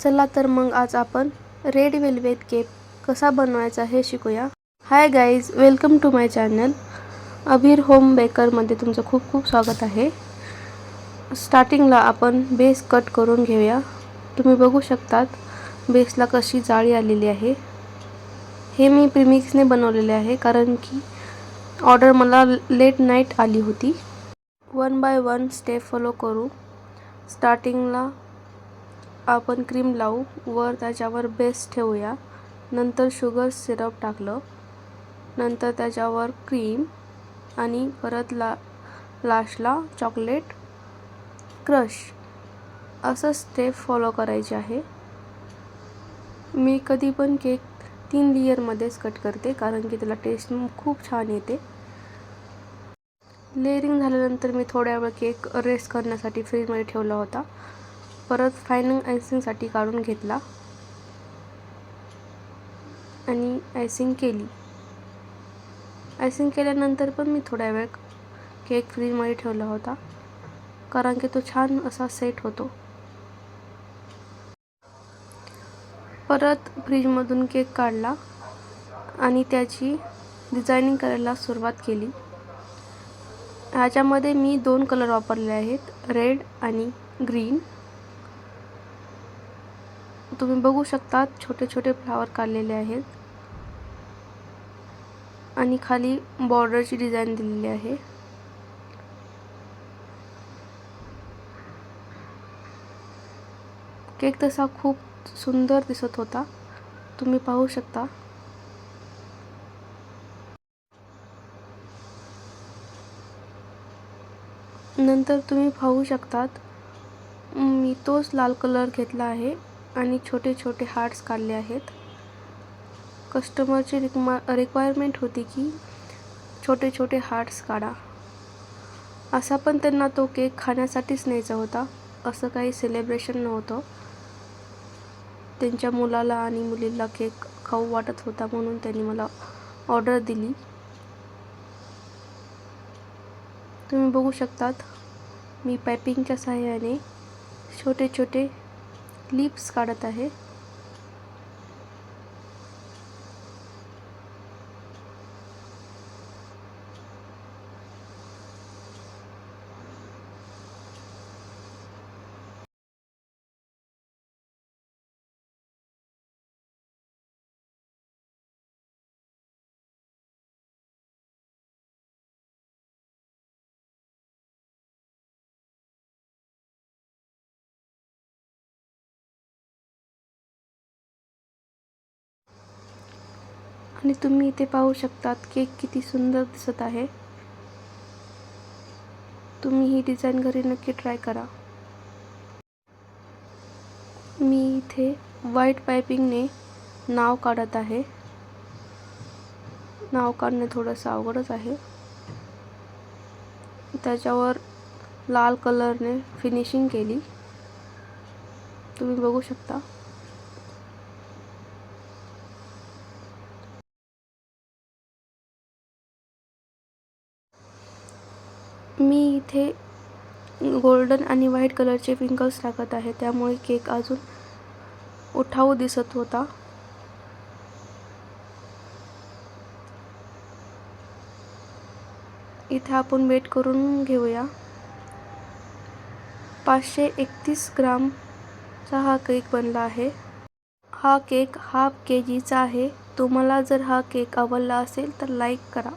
चला तर मग आज आपण रेड वेल्वेट केक कसा बनवायचा हे शिकूया। Hi guys, welcome to my channel Abhir home बेकरमध्ये तुमचं खूप खूप स्वागत आहे। स्टार्टिंगला आपण बेस कट करून घेऊया। तुम्ही बघू शकतात बेसला कशी जाळी आलेली आहे। हे मी प्रीमिक्सने बनवलेले आहे कारण की ऑर्डर मला लेट नाईट आली होती। One by one step follow करू। स्टार्टिंगला आपण क्रीम लावू, वर त्याच्यावर बेस ठेवूया, नंतर शुगर सिरप टाकलं, नंतर त्याच्यावर क्रीम आणि परत लास्टला चॉकलेट क्रश। असं स्टेप फॉलो करायचे आहे। मी कधी पण केक 3 लेयरमध्येच कट करते कारण की त्याला टेस्ट खूप छान येते। लेयरिंग झाल्यानंतर मी थोड्या वेळ केक रेस्ट करण्यासाठी फ्रीजमध्ये ठेवला होता। परत फायनल आयसिंगसाठी काढून घेतला आणि आयसिंग केली। आयसिंग केल्यानंतर पण मी थोड्या वेळ केक फ्रीजमध्ये ठेवला होता कारण की तो छान असा सेट होतो। परत फ्रीजमधून केक काढला आणि त्याची डिझायनिंग करायला सुरुवात केली। ह्याच्यामध्ये मी 2 कलर वापरले आहेत, रेड आणि ग्रीन। तुम्ही बघू शकता छोटे छोटे फ्लावर काढलेले आहेत आणि खाली बॉर्डरची डिझाइन दिलेली आहे। केक तसा खूप सुंदर दिसत होता, तुम्ही पाहू शकता। नंतर तुम्ही पाहू शकतात मी तोच लाल कलर घेतला आहे आणि छोटे छोटे हार्ट्स काढले आहेत। कस्टमरची रिक्वायरमेंट होती की छोटे छोटे हार्ट्स काढा। असा पण त्यांना तो केक खाण्यासाठीच न्यायचा होता, असं काही सेलिब्रेशन नव्हतं। त्यांच्या मुलाला आणि मुलीला केक खाऊ वाटत होता म्हणून त्यांनी मला ऑर्डर दिली। तुम्ही बघू शकतात मी पायपिंगच्या सहाय्याने छोटे छोटे लिप्स काढत आहे। आणि तुम्ही इथे पाहू शकतात केक किती सुंदर दिसत आहे। तुम्ही ही डिझाइन घरी नक्की ट्राय करा। मी इथे व्हाईट पायपिंगने नाव काढत आहे। नाव काढणे थोडंसं अवघडच आहे। त्याच्यावर लाल कलरने फिनिशिंग केली, तुम्ही बघू शकता। मी इथे गोल्डन आणि व्हाईट कलरचे विंकल्स टाकत आहे, त्यामुळे केक अजून उठाऊ दिसत होता। इथे आपण वेट करून घेऊया। 531 ग्रामचा हा केक बनला आहे। हा केक हाफ KGचा आहे। तुम्हाला जर हा केक आवडला असेल तर लाईक करा।